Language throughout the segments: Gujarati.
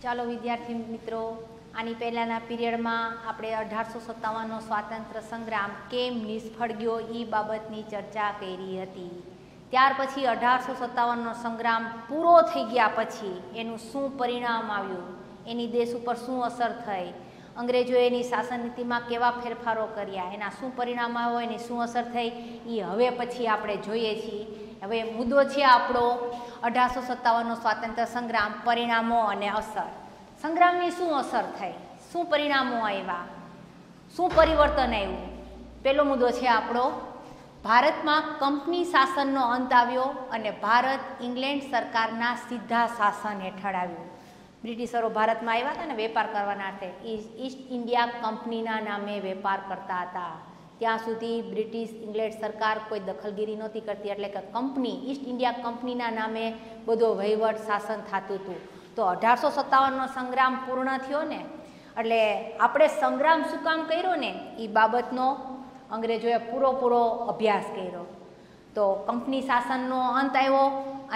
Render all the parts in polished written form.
ચાલો વિદ્યાર્થી મિત્રો, આની પહેલાંના પીરિયડમાં આપણે 1857નો સ્વાતંત્ર્ય સંગ્રામ કેમ નિષ્ફળ ગયો એ બાબતની ચર્ચા કરી હતી. ત્યાર પછી 1857નો સંગ્રામ પૂરો થઈ ગયા પછી એનું શું પરિણામ આવ્યું, એની દેશ ઉપર શું અસર થઈ, અંગ્રેજોએ એની શાસન નીતિમાં કેવા ફેરફારો કર્યા, એના શું પરિણામ આવ્યો, એની શું અસર થઈ, એ હવે પછી આપણે જોઈએ છીએ. હવે મુદ્દો છે આપણો 1857નો સ્વાતંત્ર્ય સંગ્રામ, પરિણામો અને અસર. સંગ્રામની શું અસર થઈ, શું પરિણામો આવ્યા, શું પરિવર્તન આવ્યું. પહેલો મુદ્દો છે આપણો, ભારતમાં કંપની શાસનનો અંત આવ્યો અને ભારત ઇંગ્લેન્ડ સરકારના સીધા શાસન હેઠળ આવ્યું. બ્રિટિશરો ભારતમાં આવ્યા હતા ને વેપાર કરવાના અર્થે, ઈસ્ટ ઇન્ડિયા કંપનીના નામે વેપાર કરતા હતા. ત્યાં સુધી બ્રિટિશ ઇંગ્લેન્ડ સરકાર કોઈ દખલગીરી નહોતી કરતી, એટલે કે કંપની, ઈસ્ટ ઇન્ડિયા કંપનીના નામે બધો વહીવટ શાસન થતું હતું. તો 1857નો સંગ્રામ પૂર્ણ થયો ને, એટલે આપણે સંગ્રામ શું કામ કર્યો ને એ બાબતનો અંગ્રેજોએ પૂરો અભ્યાસ કર્યો. તો કંપની શાસનનો અંત આવ્યો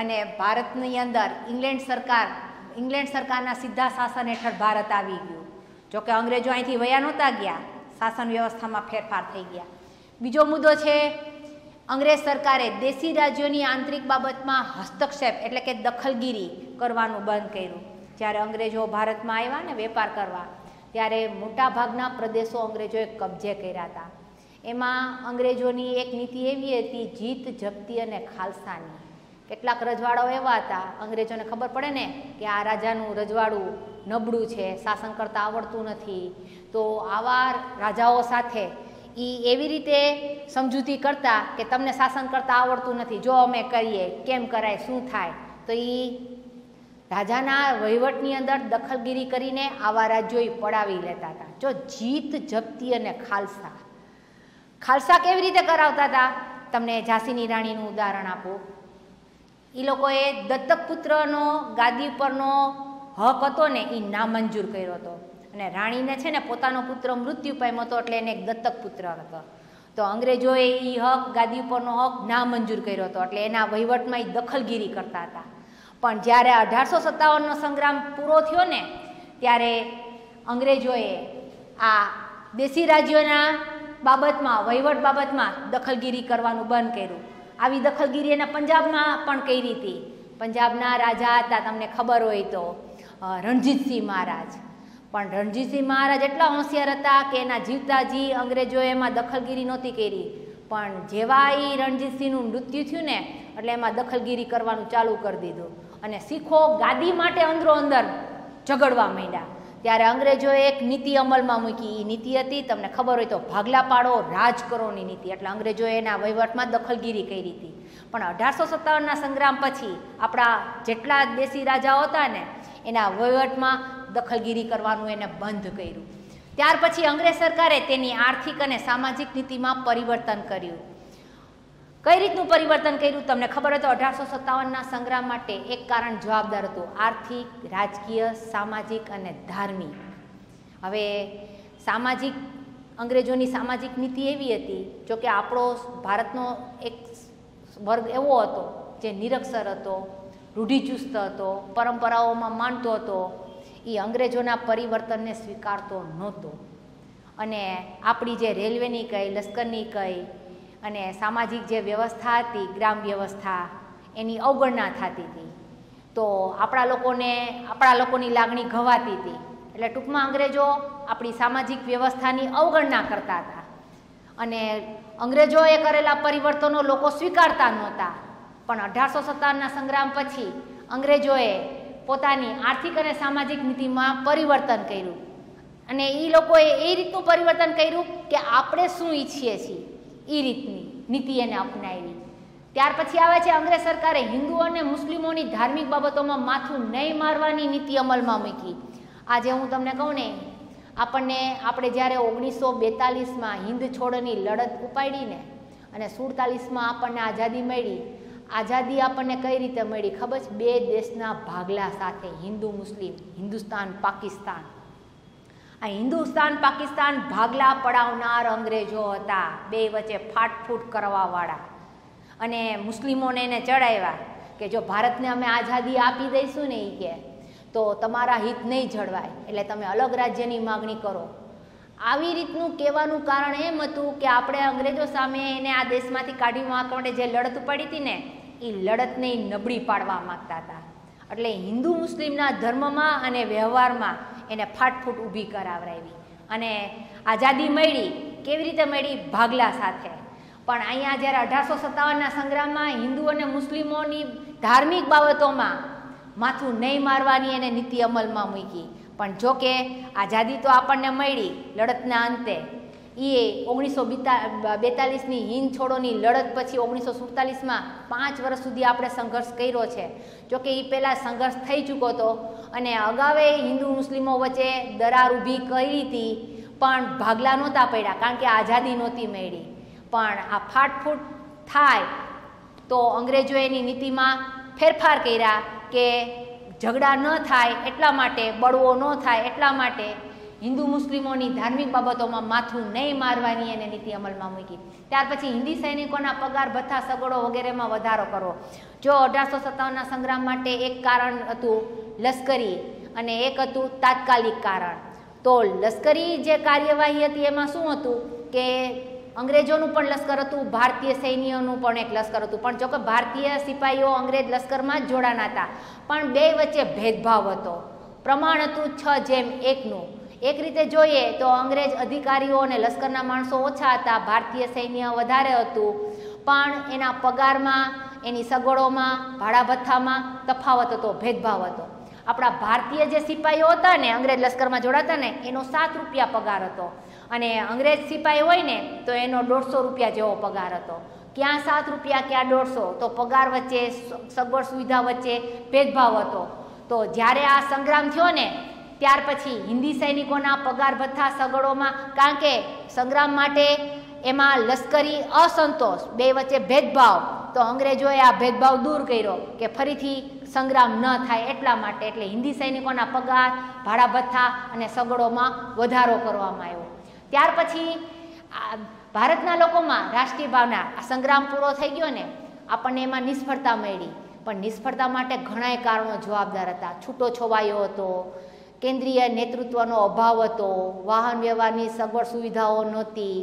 અને ભારતની અંદર ઇંગ્લેન્ડ સરકારના સીધા શાસન હેઠળ ભારત આવી ગયું. જોકે અંગ્રેજો અહીંથી વયા નહોતા ગયા, શાસન વ્યવસ્થામાં ફેરફાર થઈ ગયા. બીજો મુદ્દો છે, અંગ્રેજ સરકારે દેશી રાજ્યોની આંતરિક બાબતમાં હસ્તક્ષેપ એટલે કે દખલગીરી કરવાનું બંધ કર્યું. જ્યારે અંગ્રેજો ભારતમાં આવ્યા ને વેપાર કરવા, ત્યારે મોટાભાગના પ્રદેશો અંગ્રેજોએ કબજે કર્યા હતા. એમાં અંગ્રેજોની એક નીતિ એવી હતી, જીત, જપ્તી અને ખાલસાની. કેટલાક રજવાડાઓ એવા હતા, અંગ્રેજોને ખબર પડે ને કે આ રાજાનું રજવાડું નબળું છે, શાસન કરતાં આવડતું નથી, તો આવા રાજાઓ સાથે એવી રીતે સમજૂતી કરતા કે તમને શાસન કરતાં આવડતું નથી, જો અમે કરીએ કેમ કરાય, શું થાય. તો રાજાના વહીવટની અંદર દખલગીરી કરીને આવા રાજ્યો પડાવી લેતા હતા. જો જીત, જપ્તી અને ખાલસા કેવી રીતે કરાવતા હતા, તમને ઝાંસીની રાણીનું ઉદાહરણ આપું. એ લોકોએ દત્તક પુત્રનો ગાદી પરનો હક હતો ને એ નામંજૂર કર્યો હતો. અને રાણીને છે ને પોતાનો પુત્ર મૃત્યુ પામ્યો હતો, એટલે એને એક દત્તક પુત્ર હતો. તો અંગ્રેજોએ એ હક, ગાદી ઉપરનો હક નામંજૂર કર્યો હતો, એટલે એના વહીવટમાં એ દખલગીરી કરતા હતા. પણ જ્યારે 1857નો સંગ્રામ પૂરો થયો ને, ત્યારે અંગ્રેજોએ આ દેશી રાજ્યોના બાબતમાં, વહીવટ બાબતમાં દખલગીરી કરવાનું બંધ કર્યું. આવી દખલગીરી એને પંજાબમાં પણ કરી હતી. પંજાબના રાજા હતા, તમને ખબર હોય તો, રણજીતસિંહ મહારાજ. પણ રણજીતસિંહ મહારાજ એટલા હોશિયાર હતા કે એના જીવતાજી અંગ્રેજોએ એમાં દખલગીરી નહોતી કરી. પણ જેવા એ રણજીતસિંહનું મૃત્યુ થયું ને, એટલે એમાં દખલગીરી કરવાનું ચાલુ કરી દીધું અને શીખો ગાદી માટે અંદરો અંદર ઝઘડવા માંડ્યા. ત્યારે અંગ્રેજોએ એક નીતિ અમલમાં મૂકી. એ નીતિ હતી, તમને ખબર હોય તો, ભાગલા પાડો, રાજ કરોની નીતિ. એટલે અંગ્રેજોએ એના વહીવટમાં દખલગીરી કરી હતી. પણ 1857ના સંગ્રામ પછી આપણા જેટલા દેશી રાજાઓ હતા ને, એના વહીવટમાં દખલગીરી કરવાનું એને બંધ કર્યું. ત્યાર પછી અંગ્રેજ સરકારે તેની આર્થિક અને સામાજિક નીતિમાં પરિવર્તન કર્યું. કઈ રીતનું પરિવર્તન કર્યું તમને ખબર હોય તો, 1857ના સંગ્રામ માટે એક કારણ જવાબદાર હતું, આર્થિક, રાજકીય, સામાજિક અને ધાર્મિક. હવે સામાજિક, અંગ્રેજોની સામાજિક નીતિ એવી હતી, જોકે આપણો ભારતનો એક વર્ગ એવો હતો જે નિરક્ષર હતો, રૂઢિચુસ્ત હતો, પરંપરાઓમાં માનતો હતો, એ અંગ્રેજોના પરિવર્તનને સ્વીકારતો નહોતો. અને આપણી જે રેલવેની કઈ, લશ્કરની કઈ અને સામાજિક જે વ્યવસ્થા હતી, ગ્રામ વ્યવસ્થા, એની અવગણના થતી હતી. તો આપણા લોકોની લાગણી ઘવાતી હતી. એટલે ટૂંકમાં અંગ્રેજો આપણી સામાજિક વ્યવસ્થાની અવગણના કરતા હતા. અને અંગ્રેજોએ કરેલા પરિવર્તનો લોકો સ્વીકારતા નહોતા. પણ 1857ના સંગ્રામ પછી અંગ્રેજોએ પોતાની આર્થિક અને સામાજિક નીતિમાં પરિવર્તન કર્યું. અને એ લોકોએ એ રીતનું પરિવર્તન કર્યું કે આપણે શું ઈચ્છીએ છીએ એ રીતની નીતિ એને અપનાવી. ત્યાર પછી આવે છે, અંગ્રેજ સરકારે હિન્દુ અને મુસ્લિમોની ધાર્મિક બાબતોમાં માથું નહીં મારવાની નીતિ અમલમાં મૂકી. આજે હું તમને કહું ને, આપણે જ્યારે 1942માં હિન્દ છોડની લડત ઉપાડીને અને 47માં આપણને આઝાદી મળી. આઝાદી આપણને કઈ રીતે મળી ખબર છે? બે દેશના ભાગલા સાથે, હિન્દુ મુસ્લિમ, હિન્દુસ્તાન પાકિસ્તાન. આ હિન્દુસ્તાન પાકિસ્તાન ભાગલા પડાવનાર અંગ્રેજો હતા, બે વચ્ચે ફાટફૂટ કરવાવાળા. અને મુસ્લિમોને એને ચડાવ્યા કે જો ભારતને અમે આઝાદી આપી દઈશું ને, એ કે તો તમારા હિત નહીં જળવાય, એટલે તમે અલગ રાજ્યની માગણી કરો. આવી રીતનું કહેવાનું કારણ એમ હતું કે આપણે અંગ્રેજો સામે એને આ દેશમાંથી કાઢી મૂકવા માટે જે લડત ઉપાડી હતી ને, એ લડતને નબળી પાડવા માગતા હતા. એટલે હિન્દુ મુસ્લિમના ધર્મમાં અને વ્યવહારમાં એને ફાટફૂટ ઊભી કરાવરાવી. અને આઝાદી મળી કેવી રીતે મળી? ભાગલા સાથે. પણ અહીંયા જ્યારે 1857ના સંગ્રામમાં હિન્દુ અને મુસ્લિમોની ધાર્મિક બાબતોમાં માથું નહીં મારવાની એને નીતિ અમલમાં મૂકી. પણ જો કે આઝાદી તો આપણને મળી લડતના અંતે. એ 1942ની હિંદ છોડોની લડત પછી 1947માં 5 વર્ષ સુધી આપણે સંઘર્ષ કર્યો છે. જોકે એ પહેલાં સંઘર્ષ થઈ ચૂક્યો હતો અને અગાઉ હિન્દુ મુસ્લિમો વચ્ચે દરાર ઊભી કરી હતી, પણ ભાગલા નહોતા પડ્યા કારણ કે આઝાદી નહોતી મળી. પણ આ ફાટફૂટ થાય તો અંગ્રેજોએ એની નીતિમાં ફેરફાર કર્યા કે ઝઘડા ન થાય એટલા માટે, બળવો ન થાય એટલા માટે હિન્દુ મુસ્લિમોની ધાર્મિક બાબતોમાં માથું નહીં મારવાની એને નીતિ અમલમાં મૂકી. ત્યાર પછી હિન્દી સૈનિકોના પગાર ભથ્થા સગવડો વગેરેમાં વધારો કરવો. જો 1857ના સંગ્રામ માટે એક કારણ હતું લશ્કરી અને એક હતું તાત્કાલિક કારણ. તો લશ્કરી જે કાર્યવાહી હતી એમાં શું હતું કે અંગ્રેજોનું પણ લશ્કર હતું, ભારતીય સૈન્યોનું પણ એક લશ્કર હતું. પણ જોકે ભારતીય સિપાહીઓ અંગ્રેજ લશ્કરમાં જ જોડાના હતા, પણ બે વચ્ચે ભેદભાવ હતો. પ્રમાણ હતું 6:1નું. એક રીતે જોઈએ તો અંગ્રેજ અધિકારીઓ અને લશ્કરના માણસો ઓછા હતા, ભારતીય સૈન્ય વધારે હતું, પણ એના પગારમાં, એની સગવડોમાં, ભાડા ભથ્થામાં તફાવત હતો, ભેદભાવ હતો. આપણા ભારતીય જે સિપાહીઓ હતા ને અંગ્રેજ લશ્કરમાં જોડાતા ને, એનો 7 રૂપિયા પગાર હતો અને અંગ્રેજ સિપાહી હોય ને તો એનો 150 રૂપિયા જેવો પગાર હતો. ક્યાં 7 રૂપિયા ક્યાં 150, તો પગાર વચ્ચે, સગવડ સુવિધા વચ્ચે ભેદભાવ હતો. તો જ્યારે આ સંગ્રામ થયો ને ત્યાર પછી હિન્દી સૈનિકોના પગાર ભથ્થા સગવડોમાં, કારણ કે સંગ્રામ માટે એમાં લશ્કરી અસંતોષ, બે વચ્ચે ભેદભાવ, તો અંગ્રેજોએ આ ભેદભાવ દૂર કર્યો કે ફરીથી સંગ્રામ ન થાય એટલા માટે. એટલે હિન્દી સૈનિકોના પગાર, ભાડા ભથ્થા અને સગવડોમાં વધારો કરવામાં આવ્યો. ત્યાર પછી ભારતના લોકોમાં રાષ્ટ્રીય ભાવના, આ સંગ્રામ પૂરો થઈ ગયો ને, આપણને એમાં નિષ્ફળતા મળી. પણ નિષ્ફળતા માટે ઘણાય કારણો જવાબદાર હતા. છૂટો છવાયો હતો, કેન્દ્રીય નેતૃત્વનો અભાવ હતો, વાહન વ્યવહારની સગવડ સુવિધાઓ નહોતી,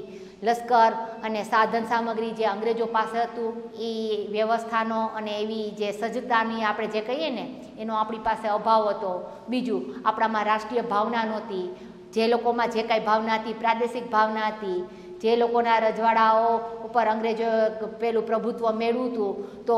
લશ્કર અને સાધન સામગ્રી જે અંગ્રેજો પાસે હતું એ વ્યવસ્થાનો અને એવી જે સજ્જતાની આપણે જે કહીએ ને એનો આપણી પાસે અભાવ હતો. બીજું, આપણામાં રાષ્ટ્રીય ભાવના નહોતી. જે લોકોમાં જે કાંઈ ભાવના હતી, પ્રાદેશિક ભાવના હતી. જે લોકોના રજવાડાઓ ઉપર અંગ્રેજો પેલું પ્રભુત્વ મેળવ્યું હતું, તો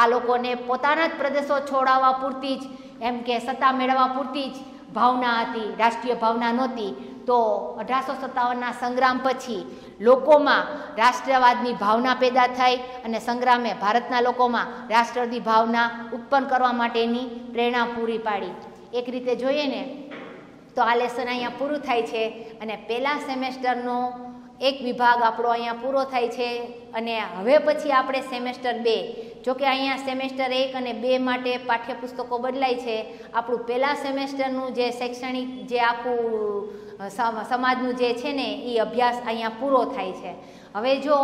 આ લોકોને પોતાના જ પ્રદેશો છોડાવવા પૂરતી જ, એમ કે સત્તા મેળવવા પૂરતી જ ભાવના હતી, રાષ્ટ્રીય ભાવના નહોતી. તો 1857ના સંગ્રામ પછી લોકોમાં રાષ્ટ્રવાદની ભાવના પેદા થઈ અને સંગ્રામે ભારતના લોકોમાં રાષ્ટ્રવાદી ભાવના ઉત્પન્ન કરવા માટેની પ્રેરણા પૂરી પાડી. એક રીતે જોઈએ ને તો આ લેસન અહીંયા પૂરું થાય છે અને પહેલા સેમેસ્ટરનો એક વિભાગ આપણો અહીંયા પૂરો થાય છે. અને હવે પછી આપણે સેમેસ્ટર 2, જોકે અહીંયા સેમેસ્ટર 1 અને 2 માટે પાઠ્યપુસ્તકો બદલાય છે. આપણું પહેલા સેમેસ્ટરનું જે શૈક્ષણિક જે આખું સમાજનું જે છે ને એ અભ્યાસ અહીંયા પૂરો થાય છે. હવે જો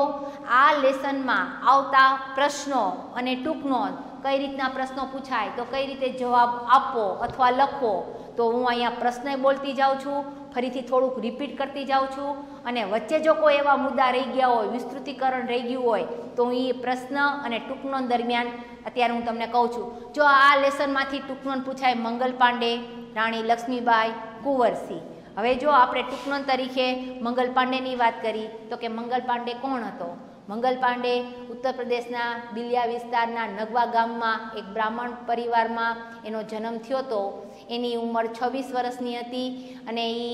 આ લેસનમાં આવતા પ્રશ્નો અને ટૂંકનો કઈ રીતના પ્રશ્નો પૂછાય તો કઈ રીતે જવાબ આપવો અથવા લખવો, તો હું અહીંયા પ્રશ્ન બોલતી જાઉં છું, ફરીથી થોડુંક રિપીટ કરતી જાઉં છું. અને વચ્ચે જો કોઈ એવા મુદ્દા રહી ગયા હોય, વિસ્તૃતિકરણ રહી ગયું હોય, તો હું એ પ્રશ્ન અને ટૂંકનોંધ દરમિયાન અત્યારે હું તમને કહું છું. જો આ લેસનમાંથી ટૂંકનોંધ પૂછાય મંગલ પાંડે, રાણી લક્ષ્મીબાઈ, કુંવરસિંહ. હવે જો આપણે ટૂંકનોંધ તરીકે મંગલ પાંડેની વાત કરી તો કે મંગલ પાંડે કોણ હતો? મંગલ પાંડે ઉત્તર પ્રદેશના બિલિયા વિસ્તારના નગવા ગામમાં એક બ્રાહ્મણ પરિવારમાં એનો જન્મ થયો હતો. એની ઉંમર 26 વર્ષની હતી અને એ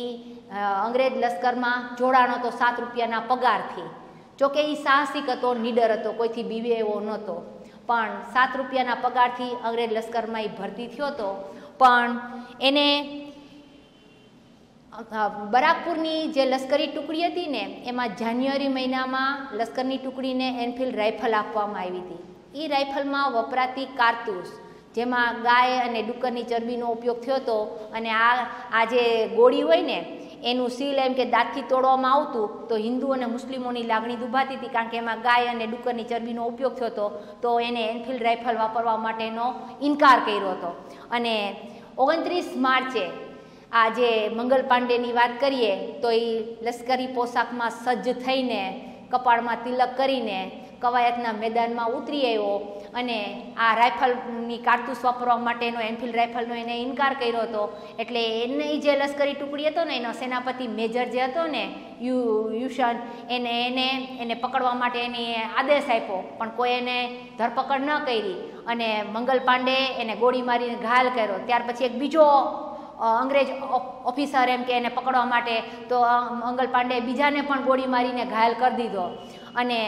અંગ્રેજ લશ્કરમાં જોડાણો હતો 7 રૂપિયાના પગારથી. જોકે એ સાહસિક હતો, નીડર હતો, કોઈથી બીવે એવો નહોતો, પણ 7 રૂપિયાના પગારથી અંગ્રેજ લશ્કરમાં એ ભરતી થયો હતો. પણ એને બરાકપુરની જે લશ્કરી ટુકડી હતી ને એમાં જાન્યુઆરી મહિનામાં લશ્કરની ટુકડીને એનફિલ્ડ રાઇફલ આપવામાં આવી હતી. એ રાઇફલમાં વપરાતી કારતૂસ, જેમાં ગાય અને ડુક્કરની ચરબીનો ઉપયોગ થયો હતો. અને આ જે ગોળી હોય ને એનું સીલ એમ કે દાંતથી તોડવામાં આવતું તો હિન્દુ અને મુસ્લિમોની લાગણી દુભાતી હતી, કારણ કે એમાં ગાય અને ડુક્કરની ચરબીનો ઉપયોગ થયો હતો. તો એને એનફિલ્ડ રાઇફલ વાપરવા માટેનો ઇનકાર કર્યો હતો. અને 29 માર્ચે આ જે મંગલ પાંડેની વાત કરીએ તો એ લશ્કરી પોશાકમાં સજ્જ થઈને કપાળમાં તિલક કરીને કવાયતના મેદાનમાં ઉતરી આવ્યો અને આ રાઇફલની કારતૂસ વાપરવા માટેનો એનફિલ્ડ રાઇફલનો એને ઇનકાર કર્યો હતો. એટલે એની જે લશ્કરી ટુકડી હતો ને એનો સેનાપતિ મેજર જે હતો ને યુશન એને પકડવા માટે એને આદેશ આપ્યો, પણ કોઈ એને ધરપકડ ન કરી અને મંગલ પાંડે એને ગોળી મારીને ઘાયલ કર્યો. ત્યાર પછી એક બીજો અંગ્રેજ ઓફિસર એમ કે એને પકડવા માટે તો મંગલ પાંડે બીજાને પણ ગોળી મારીને ઘાયલ કરી દીધો. અને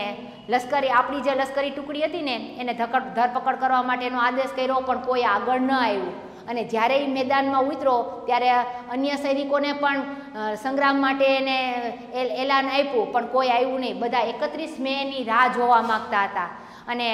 આપણી જે લશ્કરી ટુકડી હતી ને એને ધરપકડ કરવા માટેનો આદેશ કર્યો, પણ કોઈ આગળ ન આવ્યું. અને જ્યારે એ મેદાનમાં ઉતરો ત્યારે અન્ય સૈનિકોને પણ સંગ્રામ માટે એને એલાન આપ્યું, પણ કોઈ આવ્યું નહીં. બધા 31 મેની રાહ જોવા માગતા હતા. અને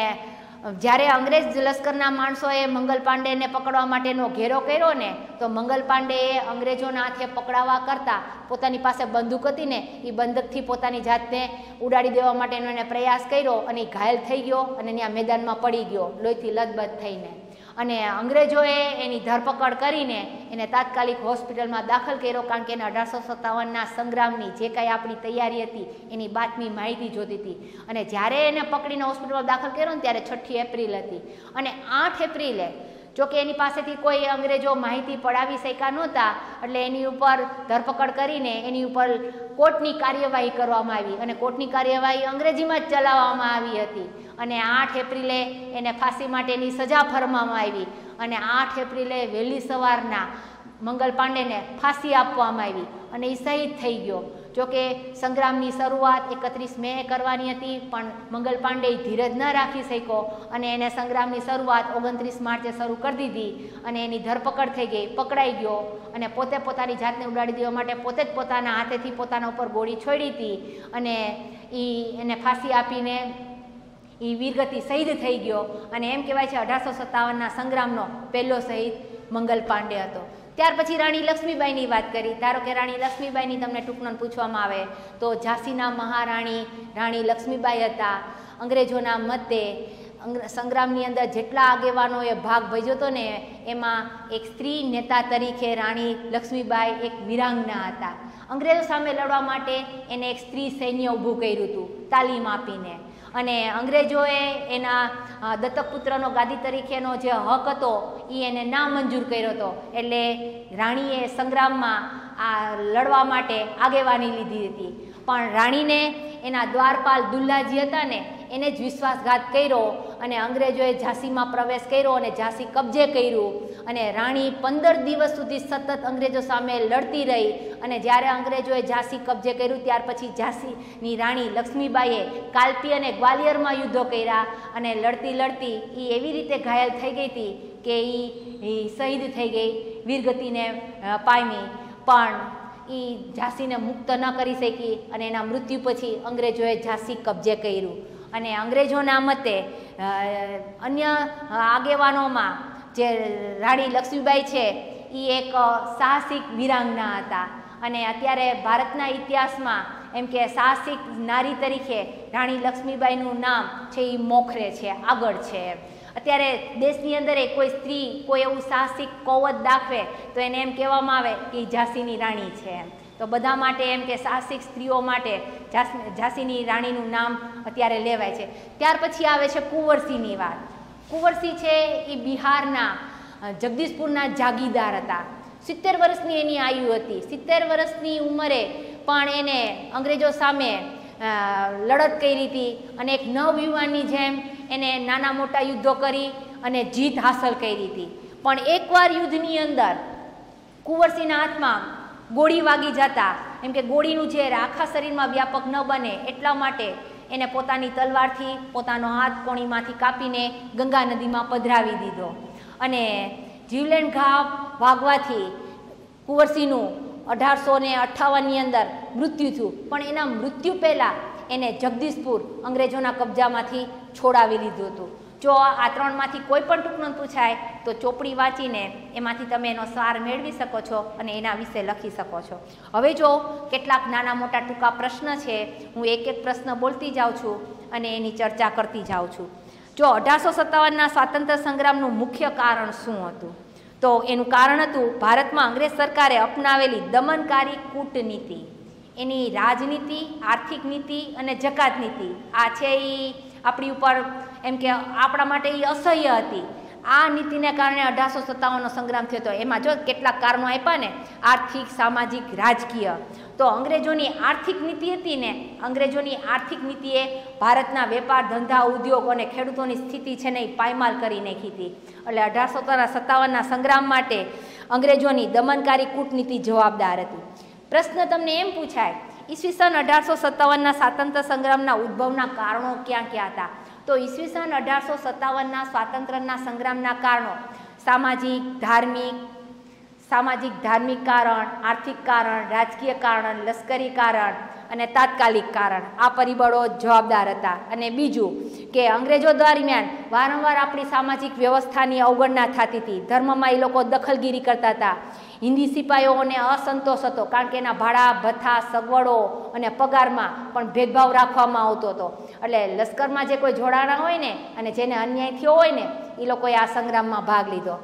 જ્યારે અંગ્રેજ લશ્કરના માણસોએ મંગલ પાંડેને પકડવા માટેનો ઘેરો કર્યો ને તો મંગલ પાંડેએ અંગ્રેજોના હાથે પકડાવા કરતાં પોતાની પાસે બંદૂક હતી ને એ બંદૂકથી પોતાની જાતને ઉડાડી દેવા માટેનો એને પ્રયાસ કર્યો અને એ ઘાયલ થઈ ગયો અને ત્યાં મેદાનમાં પડી ગયો લોહીથી લથબથ થઈને. અને અંગ્રેજોએ એની ધરપકડ કરીને એને તાત્કાલિક હોસ્પિટલમાં દાખલ કર્યો, કારણ કે એને 1857ના સંગ્રામની જે કાંઈ આપણી તૈયારી હતી એની બાતમી માહિતી જોતી હતી. અને જ્યારે એને પકડીને હોસ્પિટલમાં દાખલ કર્યો ને ત્યારે 6 એપ્રિલ હતી. અને 8 એપ્રિલે જોકે એની પાસેથી કોઈ અંગ્રેજો માહિતી પડાવી શક્યા નહોતા, એટલે એની ઉપર ધરપકડ કરીને એની ઉપર કોર્ટની કાર્યવાહી કરવામાં આવી અને કોર્ટની કાર્યવાહી અંગ્રેજીમાં જ ચલાવવામાં આવી હતી. અને 8 એપ્રિલે એને ફાંસી માટેની સજા ફરમાવવામાં આવી અને 8 એપ્રિલે વહેલી સવારના મંગલ પાંડેને ફાંસી આપવામાં આવી અને એ શહીદ થઈ ગયો. જોકે સંગ્રામની શરૂઆત 31 મે કરવાની હતી, પણ મંગલ પાંડે ધીરજ ન રાખી શક્યો અને એને સંગ્રામની શરૂઆત 29 માર્ચે શરૂ કરી દીધી અને એની ધરપકડ થઈ ગઈ, પકડાઈ ગયો અને પોતે પોતાની જાતને ઉડાડી દેવા માટે પોતે જ પોતાના હાથેથી પોતાના ઉપર ગોળી છોડી હતી અને એને ફાંસી આપીને એ વીરગતિ શહીદ થઈ ગયો. અને એમ કહેવાય છે 1857ના સંગ્રામનો પહેલો શહીદ મંગલ પાંડે હતો. ત્યાર પછી રાણી લક્ષ્મીબાઈની વાત કરી. ધારો કે રાણી લક્ષ્મીબાઈની તમને ટૂંકમાં પૂછવામાં આવે તો ઝાંસીના મહારાણી રાણી લક્ષ્મીબાઈ હતા. અંગ્રેજોના મતે સંગ્રામની અંદર જેટલા આગેવાનોએ ભાગ ભજવ્યો હતો ને એમાં એક સ્ત્રી નેતા તરીકે રાણી લક્ષ્મીબાઈ એક વીરાંગના હતા. અંગ્રેજો સામે લડવા માટે એને એક સ્ત્રી સૈન્ય ઊભું કર્યું હતું તાલીમ આપીને. અને અંગ્રેજોએ એના દત્તક પુત્રનો ગાદી તરીકેનો જે હક હતો એ એને ના મંજૂર કર્યો હતો. એટલે રાણીએ સંગ્રામમાં આ લડવા માટે આગેવાની લીધી હતી. પણ રાણીને એના દ્વારપાલ દુલ્લાજી હતા ને એને જ વિશ્વાસઘાત કર્યો અને અંગ્રેજોએ ઝાંસીમાં પ્રવેશ કર્યો અને ઝાંસી કબજે કર્યું. અને રાણી 15 દિવસ સુધી સતત અંગ્રેજો સામે લડતી રહી. અને જ્યારે અંગ્રેજોએ ઝાંસી કબજે કર્યું ત્યાર પછી ઝાંસીની રાણી લક્ષ્મીબાઈએ કાલપી અને ગ્વાલિયરમાં યુદ્ધો કર્યા અને લડતી લડતી એ એવી રીતે ઘાયલ થઈ ગઈ હતી કે એ શહીદ થઈ ગઈ, વીરગતિને પામી. પણ એ ઝાંસીને મુક્ત ન કરી શકી અને એના મૃત્યુ પછી અંગ્રેજોએ ઝાંસી કબજે કર્યું. અને અંગ્રેજોના મતે અન્ય આગેવાનોમાં જે રાણી લક્ષ્મીબાઈ છે એ એક સાહસિક વીરાંગના હતા. અને અત્યારે ભારતના ઇતિહાસમાં એમ કે સાહસિક નારી તરીકે રાણી લક્ષ્મીબાઈનું નામ છે એ મોખરે છે, આગળ છે. અત્યારે દેશની અંદર કોઈ સ્ત્રી કોઈ એવું સાહસિક કૌવત દાખવે તો એને એમ કહેવામાં આવે કે ઝાંસીની રાણી છે. તો બધા માટે એમ કે સાહસિક સ્ત્રીઓ માટે ઝાંસીની રાણીનું નામ અત્યારે લેવાય છે. ત્યાર પછી આવે છે કુંવરસીની વાત. કુંવરસી છે એ બિહારના જગદીશપુરના જાગીરદાર હતા. 70 વર્ષની એની આયુ હતી. 70 વર્ષની ઉંમરે પણ એને અંગ્રેજો સામે લડત કરી હતી અને એક નવયુવાનની જેમ એને નાના મોટા યુદ્ધો કરી અને જીત હાંસલ કરી હતી. પણ એકવાર યુદ્ધની અંદર કુંવરસીના હાથમાં ગોળી વાગી જતા એમ કે ગોળીનું ઝેર આખા શરીરમાં વ્યાપક ન બને એટલા માટે એને પોતાની તલવારથી પોતાનો હાથ કોણીમાંથી કાપીને ગંગા નદીમાં પધરાવી દીધો. અને જીવલેણ ઘા વાગવાથી કુંવરસીનું 1858ની અંદર મૃત્યુ થયું. પણ એના મૃત્યુ પહેલાં એને જગદીશપુર અંગ્રેજોના કબજામાંથી છોડાવી લીધું હતું. જો આ ત્રણમાંથી કોઈ પણ ટૂંકનું પૂછાય તો ચોપડી વાંચીને એમાંથી તમે એનો સાર મેળવી શકો છો અને એના વિશે લખી શકો છો. હવે જો કેટલાક નાના મોટા ટૂંકા પ્રશ્ન છે, હું એક એક પ્રશ્ન બોલતી જાઉં છું અને એની ચર્ચા કરતી જાઉં છું. જો 1857ના સ્વાતંત્ર્ય સંગ્રામનું મુખ્ય કારણ શું હતું? તો એનું કારણ હતું ભારતમાં અંગ્રેજ સરકારે અપનાવેલી દમનકારી કૂટનીતિ, એની રાજનીતિ, આર્થિક નીતિ અને જકાત નીતિ આ છે એ આપણી ઉપર એમ કે આપણા માટે એ અસહ્ય હતી. આ નીતિને કારણે 1857નો સંગ્રામ થયો હતો. એમાં જો કેટલાક કારણો આપ્યા ને, આર્થિક, સામાજિક, રાજકીય. તો અંગ્રેજોની આર્થિક નીતિ હતી ને, અંગ્રેજોની આર્થિક નીતિએ ભારતના વેપાર, ધંધા, ઉદ્યોગ અને ખેડૂતોની સ્થિતિ છે ને એ પાયમાલ કરી નાખી હતી. એટલે 1857ના સંગ્રામ માટે અંગ્રેજોની દમનકારી કૂટનીતિ જવાબદાર હતી. પ્રશ્ન તમને એમ પૂછાય, ઈસવીસન 1857ના સ્વાતંત્ર્ય સંગ્રામના ઉદ્ભવના કારણો ક્યાં ક્યાં હતા? તો ઈસવીસન 1857ના સ્વાતંત્ર્યના સંગ્રામના કારણો સામાજિક ધાર્મિક કારણ, આર્થિક કારણ, રાજકીય કારણ, લશ્કરી કારણ અને તાત્કાલિક કારણ, આ પરિબળો જવાબદાર હતા. અને બીજું કે અંગ્રેજો દરમિયાન વારંવાર આપણી સામાજિક વ્યવસ્થાની અવગણના થતી હતી. ધર્મમાં એ લોકો દખલગીરી કરતા હતા. હિન્દી સિપાહીઓને અસંતોષ હતો, કારણ કે એના ભાડા, ભથ્થા, સગવડો અને પગારમાં પણ ભેદભાવ રાખવામાં આવતો હતો. એટલે લશ્કરમાં જે કોઈ જોડાણા હોય ને અને જેને અન્યાય થયો હોય ને એ લોકોએ આ સંગ્રામમાં ભાગ લીધો.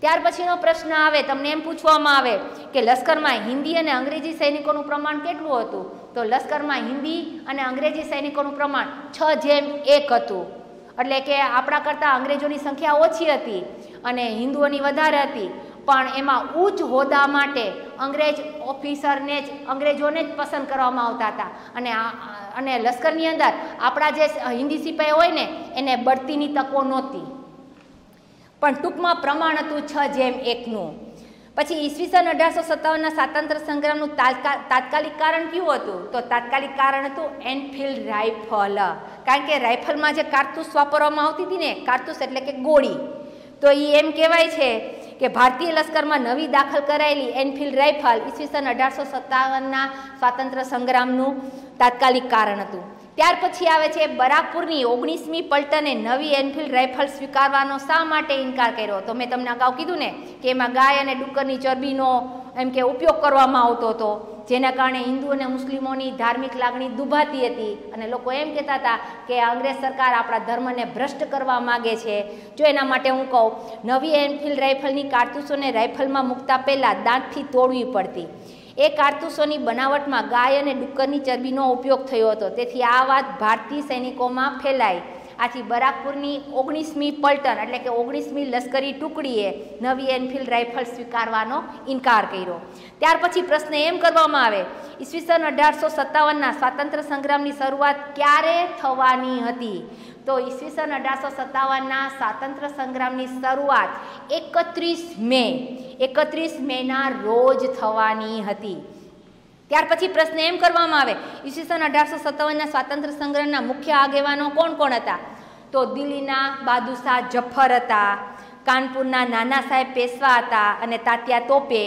ત્યાર પછીનો પ્રશ્ન આવે, તમને એમ પૂછવામાં આવે કે લશ્કરમાં હિન્દી અને અંગ્રેજી સૈનિકોનું પ્રમાણ કેટલું હતું? તો લશ્કરમાં હિન્દી અને અંગ્રેજી સૈનિકોનું પ્રમાણ 6:1 હતું. એટલે કે આપણા કરતાં અંગ્રેજોની સંખ્યા ઓછી હતી અને હિન્દુઓની વધારે હતી. પણ એમાં ઉચ્ચ હોદ્દા માટે અંગ્રેજ ઓફિસરને જ અંગ્રેજોને જ પસંદ કરવામાં આવતા હતા. અને લશ્કરની અંદર આપણા જે હિન્દી સિપાહી હોય ને એને બઢતીની તકો નહોતી. પણ ટૂંકમાં પ્રમાણ હતું 6:1નું. પછી ઈસવીસન 1857ના સ્વાતંત્ર્ય સંગ્રામનું તાત્કાલિક કારણ કેવું હતું? તો તાત્કાલિક કારણ હતું એનફિલ્ડ રાઇફલ. કારણ કે રાઇફલમાં જે કારતૂસ વાપરવામાં આવતી હતી ને, કારતૂસ એટલે કે ગોળી, તો એ એમ કહેવાય છે કે ભારતીય લશ્કરમાં નવી દાખલ કરાયેલી એનફિલ્ડ રાઇફલ ઈસવીસન 1857ના સ્વાતંત્ર્ય સંગ્રામનું તાત્કાલિક કારણ હતું. ત્યાર પછી આવે છે બરાકપુરની 19મી પલટને નવી એનફિલ્ડ રાઇફલ સ્વીકારવાનો શા માટે ઇનકાર કર્યો? તો મેં તમને અગાઉ કીધું ને કે એમાં ગાય અને ડુક્કરની ચરબીનો એમ કે ઉપયોગ કરવામાં આવતો હતો, જેના કારણે હિન્દુ અને મુસ્લિમોની ધાર્મિક લાગણી દુભાતી હતી અને લોકો એમ કહેતા હતા કે અંગ્રેજ સરકાર આપણા ધર્મને ભ્રષ્ટ કરવા માગે છે. જો એના માટે હું કહું, નવી એનફિલ્ડ રાઇફલની કારતૂસોને રાઇફલમાં મૂકતા પહેલાં દાંતથી તોડવી પડતી. એ કારતૂસોની બનાવટમાં ગાય અને ડુક્કરની ચરબીનો ઉપયોગ થયો હતો. તેથી આ વાત ભારતીય સૈનિકોમાં ફેલાઈ. આથી બરાકપુરની 19મી પલટન એટલે કે 19મી લશ્કરી ટુકડીએ નવી એનફિલ્ડ રાઇફલ સ્વીકારવાનો ઇનકાર કર્યો. ત્યાર પછી પ્રશ્ન એમ કરવામાં આવે, ઈસવીસન 1857ના સ્વાતંત્ર્ય સંગ્રામની શરૂઆત ક્યારે થવાની હતી? તો ઈસવીસન 1857ના સ્વાતંત્ર્ય સંગ્રામની શરૂઆત 31 મેના રોજ થવાની હતી. ત્યાર પછી પ્રશ્ન એમ કરવામાં આવે, ઈસવીસન 1857ના સ્વાતંત્ર્ય સંગ્રામના મુખ્ય આગેવાનો કોણ કોણ હતા? તો દિલ્હીના બહાદુરશાહ જફર હતા, કાનપુરના નાના સાહેબ પેશવા હતા અને તાત્યા તોપે,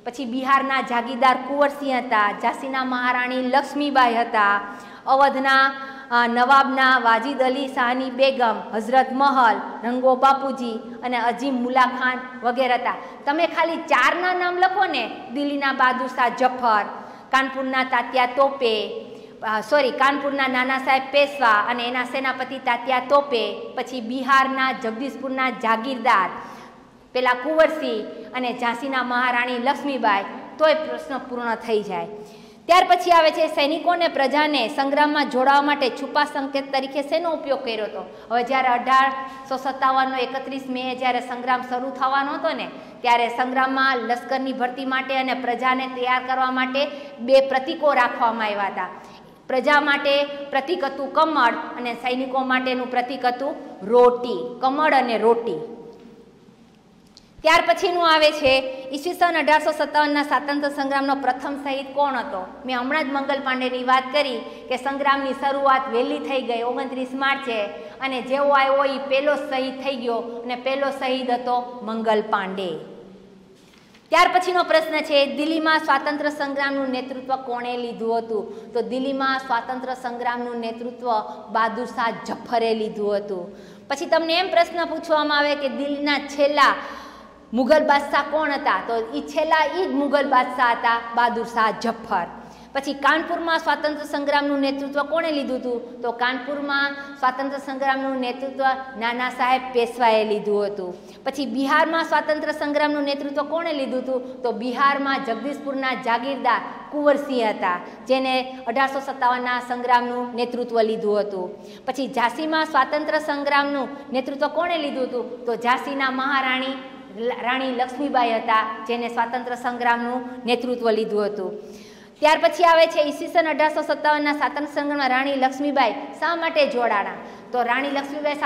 પછી બિહારના જાગીરદાર કુંવરસિંહ હતા, ઝાંસીના મહારાણી લક્ષ્મીબાઈ હતા, અવધના નવાબના વાજીદ અલી શાહની બેગમ, હઝરત મહલ, રંગો બાપુજી અને અજીમ મુલા ખાન વગેરે હતા. તમે ખાલી 4ના નામ લખો ને, દિલ્હીના બહાદુરશાહ જફર, કાનપુરના તાત્યા તોપે, કાનપુરના નાના સાહેબ પેશવા અને એના સેનાપતિ તાત્યા તોપે, પછી બિહારના જગદીશપુરના જાગીરદાર પેલા કુંવરસિંહ અને ઝાંસીના મહારાણી લક્ષ્મીબાઈ, તોય પ્રશ્ન પૂર્ણ થઈ જાય. ત્યાર પછી આવે છે સૈનિકોને પ્રજાને સંગ્રામમાં જોડાવા માટે છુપા સંકેત તરીકે શેનો ઉપયોગ કર્યો હતો? હવે જ્યારે 1857નો 31 મે જ્યારે સંગ્રામ શરૂ થવાનો હતો ને, ત્યારે સંગ્રામમાં લશ્કરની ભરતી માટે અને પ્રજાને તૈયાર કરવા માટે 2 પ્રતીકો રાખવામાં આવ્યા હતા. પ્રજા માટે પ્રતીક હતું કમળ અને સૈનિકો માટેનું પ્રતીક હતું રોટી. કમળ અને રોટી. ત્યાર પછીનું આવે છે ઈસવીસન 1857ના સ્વાતંત્ર્ય સંગ્રામનો પ્રથમ શહીદ કોણ હતો? મેં હમણાં જ મંગલ પાંડેની વાત કરી કે સંગ્રામની શરૂઆત વહેલી થઈ ગઈ 29 માર્ચે અને જેવો આવ્યો એ પહેલો શહીદ થઈ ગયો અને પહેલો શહીદ હતો મંગલ પાંડે. ત્યાર પછીનો પ્રશ્ન છે, દિલ્હીમાં સ્વાતંત્ર્ય સંગ્રામનું નેતૃત્વ કોણે લીધું હતું? તો દિલ્હીમાં સ્વાતંત્ર્ય સંગ્રામનું નેતૃત્વ બહાદુરશાહ જફરે લીધું હતું. પછી તમને એમ પ્રશ્ન પૂછવામાં આવે કે દિલ્હીના છેલ્લા મુઘલ બાદશાહ કોણ હતા? તો એ છેલ્લા જ મુઘલ બાદશાહ હતા બહાદુરશાહ જફર. પછી કાનપુરમાં સ્વાતંત્ર્ય સંગ્રામનું નેતૃત્વ કોણે લીધું હતું? તો કાનપુરમાં સ્વાતંત્ર્ય સંગ્રામનું નેતૃત્વ નાના સાહેબ પેશવાએ લીધું હતું. પછી બિહારમાં સ્વાતંત્ર્ય સંગ્રામનું નેતૃત્વ કોણે લીધું હતું? તો બિહારમાં જગદીશપુરના જાગીરદાર કુંવરસિંહ હતા, જેને 1857ના સંગ્રામનું નેતૃત્વ લીધું હતું. પછી ઝાંસીમાં સ્વાતંત્ર્ય સંગ્રામનું નેતૃત્વ કોણે લીધું હતું? તો ઝાંસીના મહારાણી રાણી લક્ષ્મીબાઈ હતા, જેને સ્વાતંત્ર્ય સંગ્રામનું નેતૃત્વ લીધું હતું. ત્યાર પછી આવે છે ઈસવીસન 1857ના સ્વાતંત્ર્ય સંગ્રામમાં રાણી લક્ષ્મીબાઈ શા માટે જોડાણા? તો રાણી લક્ષ્મીબાઈ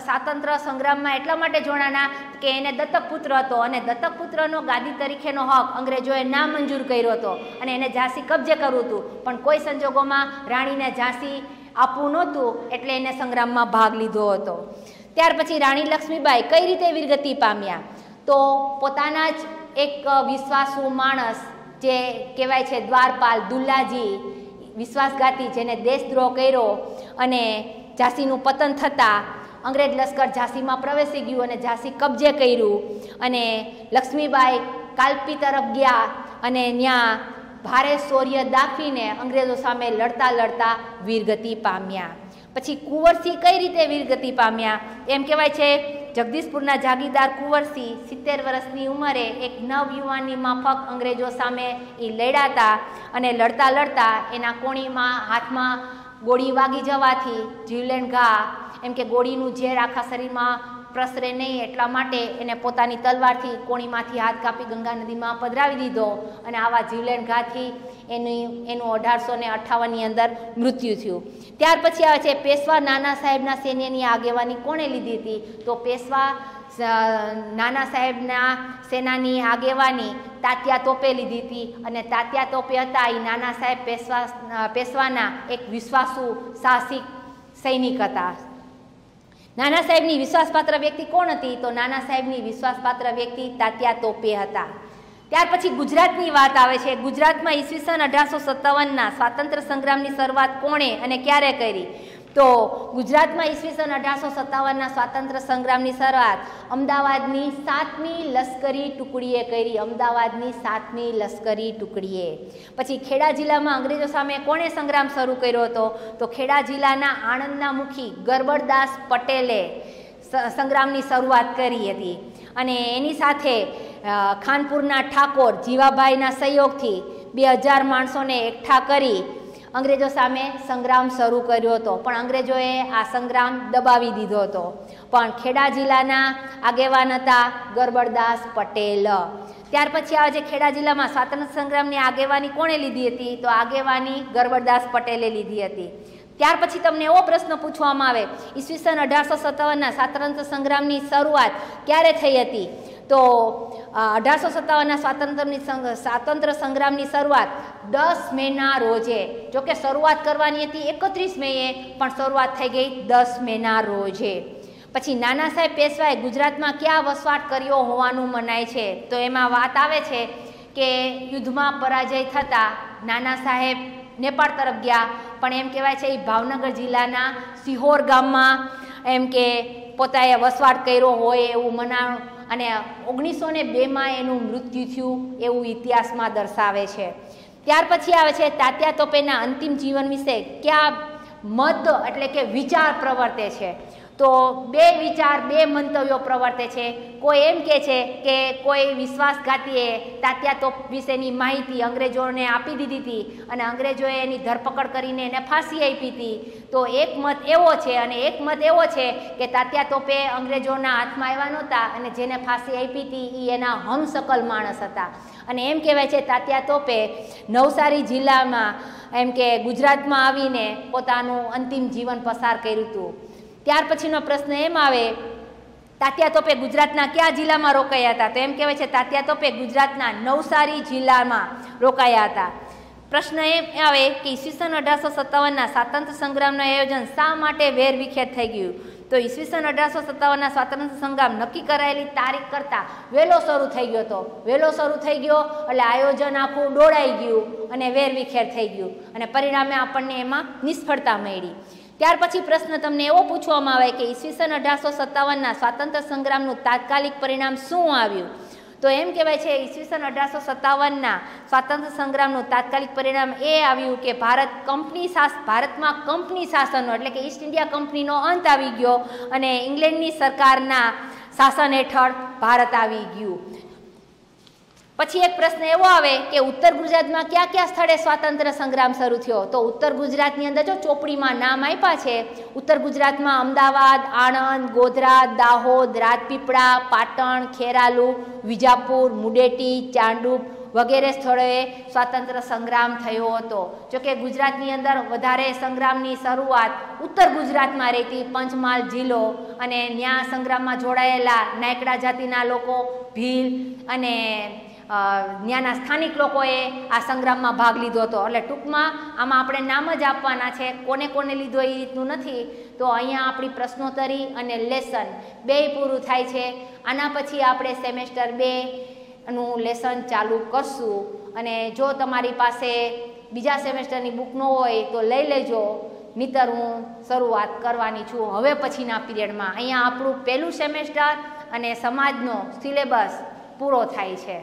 સ્વાતંત્ર્ય સંગ્રામમાં એટલા માટે જોડાણા કે એને દત્તક પુત્ર હતો અને દત્તક પુત્રનો ગાદી તરીકેનો હક અંગ્રેજોએ ના મંજૂર કર્યો હતો અને એને ઝાંસી કબજે કરવું હતું, પણ કોઈ સંજોગોમાં રાણીને ઝાંસી આપવું નહોતું, એટલે એને સંગ્રામમાં ભાગ લીધો હતો. ત્યાર પછી રાણી લક્ષ્મીબાઈ કઈ રીતે વીરગતિ પામ્યા? તો પોતાના જ એક વિશ્વાસુ માણસ જે કહેવાય છે દ્વારપાલ દુલ્લાજી વિશ્વાસઘાતી, જેને દેશદ્રોહ કર્યો અને ઝાંસીનું પતન થતાં અંગ્રેજ લશ્કર ઝાંસીમાં પ્રવેશી ગયું અને ઝાંસી કબજે કર્યું અને લક્ષ્મીબાઈ કાલપી તરફ ગયા અને ત્યાં ભારે શૌર્ય દાખવીને અંગ્રેજો સામે લડતા લડતા વીરગતિ પામ્યા. પછી કુંવરસિંહ કઈ રીતે વીરગતિ પામ્યા? એમ કહેવાય છે જગદીશપુરના જાગીરદાર કુંવરસિંહ 70 વર્ષની ઉંમરે એક નવયુવાનની માફક અંગ્રેજો સામે એ લડ્યા અને લડતા લડતા એના કોણીમાં હાથમાં ગોળી વાગી જવાથી જીવલેણ ઘા, એમ કે ગોળીનું ઝેર આખા શરીરમાં પ્રસરે નહીં એટલા માટે એને પોતાની તલવારથી કોણીમાંથી હાથ કાપી ગંગા નદીમાં પધરાવી દીધો અને આવા જીવલેણ ઘાથી એનું 1858ની અંદર મૃત્યુ થયું. ત્યાર પછી આવે છે પેશવા નાના સાહેબના સૈન્યની આગેવાની કોણે લીધી હતી? તો પેશવા નાના સાહેબના સેનાની આગેવાની તાત્યા તોપે લીધી હતી અને તાત્યા તોપે હતા એ નાના સાહેબ પેશવાના એક વિશ્વાસુ સાહસિક સૈનિક હતા. નાના સાહેબની વિશ્વાસપાત્ર વ્યક્તિ કોણ હતી? તો નાના સાહેબની વિશ્વાસપાત્ર વ્યક્તિ તાત્યા તોપે હતા. ત્યાર પછી ગુજરાતની વાત આવે છે. ગુજરાતમાં ઈસવીસન 1857ના સ્વાતંત્ર્ય સંગ્રામની શરૂઆત કોણે અને ક્યારે કરી? તો ગુજરાતમાં ઈસવીસન 1857ના સ્વાતંત્ર્ય સંગ્રામની શરૂઆત અમદાવાદની 7મી લશ્કરી ટુકડીએ કરી. અમદાવાદની 7મી લશ્કરી ટુકડીએ. પછી ખેડા જિલ્લામાં અંગ્રેજો સામે કોણે સંગ્રામ શરૂ કર્યો હતો? તો ખેડા જિલ્લાના આણંદના મુખી ગરબડદાસ પટેલે સંગ્રામની શરૂઆત કરી હતી અને એની સાથે ખાનપુરના ઠાકોર જીવાભાઈના સહયોગથી 2000 માણસોને એકઠા કરી અંગ્રેજો સામે સંગ્રામ શરૂ કર્યો હતો, પણ અંગ્રેજોએ આ સંગ્રામ દબાવી દીધો હતો. પણ ખેડા જિલ્લાના આગેવાન હતા ગરબડદાસ પટેલ. ત્યાર પછી આવે છે ખેડા જિલ્લામાં સ્વાતંત્ર્ય સંગ્રામની આગેવાની કોણે લીધી હતી? તો આગેવાની ગરબડદાસ પટેલે લીધી હતી. ત્યાર પછી તમને એવો પ્રશ્ન પૂછવામાં આવે, ઈસવીસન 1857ના સ્વાતંત્ર્ય સંગ્રામની શરૂઆત ક્યારે થઈ હતી? તો 1857ના સ્વાતંત્ર્ય સંગ્રામની શરૂઆત 10 મેના રોજે, જોકે શરૂઆત કરવાની હતી 31 મેએ, પણ શરૂઆત થઈ ગઈ 10 મેના રોજે. પછી નાના સાહેબ પેશવાએ ગુજરાતમાં ક્યાં વસવાટ કર્યો હોવાનું મનાય છે? તો એમાં વાત આવે છે કે યુદ્ધમાં પરાજય થતાં નાના સાહેબ નેપાળ તરફ ગયા, પણ એમ કહેવાય છે એ ભાવનગર જિલ્લાના સિહોર ગામમાં એમ કે પોતાએ વસવાટ કર્યો હોય એવું મનાણું અને 1902માં એનું મૃત્યુ થયું એવું ઇતિહાસમાં દર્શાવે છે. ત્યાર પછી આવે છે તાત્યા તોપેના અંતિમ જીવન વિશે કયા મત એટલે કે વિચાર પ્રવર્તે છે? તો બે મંતવ્યો પ્રવર્તે છે. કોઈ એમ કહે છે કે કોઈ વિશ્વાસઘાતીએ તાત્યા તોપ વિશેની માહિતી અંગ્રેજોને આપી દીધી હતી અને અંગ્રેજોએ એની ધરપકડ કરીને એને ફાંસી આપી હતી. તો એક મત એવો છે અને એક મત એવો છે કે તાત્યા તોપે અંગ્રેજોના હાથમાં આવ્યા નહોતા અને જેને ફાંસી આપી હતી એ એના હમશકલ માણસ હતા. અને એમ કહેવાય છે તાત્યા તોપે નવસારી જિલ્લામાં એમ કે ગુજરાતમાં આવીને પોતાનું અંતિમ જીવન પસાર કર્યું હતું. ત્યાર પછીનો પ્રશ્ન એમ આવે, તાત્યા તોપે ગુજરાતના કયા જિલ્લામાં રોકાયા હતા? તો એમ કહેવાય છે તાત્યા તોપે ગુજરાતના નવસારી જિલ્લામાં રોકાયા હતા. પ્રશ્ન એમ આવે કે ઈસવીસન 1857ના સ્વાતંત્ર્ય સંગ્રામનું આયોજન શા માટે વેરવિખેર થઈ ગયું? તો ઈસવીસન 1857ના સ્વાતંત્ર્ય સંગ્રામ નક્કી કરાયેલી તારીખ કરતાં વહેલો શરૂ થઈ ગયો હતો. વહેલો શરૂ થઈ ગયો એટલે આયોજન આખું દોડાઈ ગયું અને વેરવિખેર થઈ ગયું અને પરિણામે આપણને એમાં નિષ્ફળતા મળી. ત્યાર પછી પ્રશ્ન તમને એવો પૂછવામાં આવે કે ઈસવીસન 1857ના સ્વાતંત્ર્ય સંગ્રામનું તાત્કાલિક પરિણામ શું આવ્યું? તો એમ કહેવાય છે ઈસવીસન 1857ના સ્વાતંત્ર્ય સંગ્રામનું તાત્કાલિક પરિણામ એ આવ્યું કે ભારતમાં કંપની શાસનનો એટલે કે ઈસ્ટ ઇન્ડિયા કંપનીનો અંત આવી ગયો અને ઇંગ્લેન્ડની સરકારના શાસન હેઠળ ભારત આવી ગયું. પછી એક પ્રશ્ન એવો આવે કે ઉત્તર ગુજરાતમાં કયા કયા સ્થળે સ્વાતંત્ર્ય સંગ્રામ શરૂ થયો? તો ઉત્તર ગુજરાતની અંદર જો ચોપડીમાં નામ આપ્યા છે. ઉત્તર ગુજરાતમાં અમદાવાદ, આણંદ, ગોધરા, દાહોદ, રાજપીપળા, પાટણ, ખેરાલુ, વિજાપુર, મુડેટી, ચાંડુપ વગેરે સ્થળોએ સ્વાતંત્ર્ય સંગ્રામ થયો હતો. જોકે ગુજરાતની અંદર વધારે સંગ્રામની શરૂઆત ઉત્તર ગુજરાતમાં રહેતી પંચમહાલ જિલ્લો અને ત્યાં સંગ્રામમાં જોડાયેલા નાયકડા જાતિના લોકો, ભીલ અને ત્યાંના સ્થાનિક લોકોએ આ સંગ્રામમાં ભાગ લીધો હતો. એટલે ટૂંકમાં આમાં આપણે નામ જ આપવાના છે, કોને કોને લીધો એ રીતનું નથી. તો અહીંયા આપણી પ્રશ્નોત્તરી અને લેસન બેય પૂરું થાય છે. આના પછી આપણે સેમેસ્ટર 2 નું લેસન ચાલુ કરશું. અને જો તમારી પાસે બીજા સેમેસ્ટરની બુક ન હોય તો લઈ લેજો, નહીંતર હું શરૂઆત કરવાની છું હવે પછીના પીરિયડમાં. અહીંયા આપણું પહેલું સેમેસ્ટર અને સમાજનો સિલેબસ પૂરો થાય છે.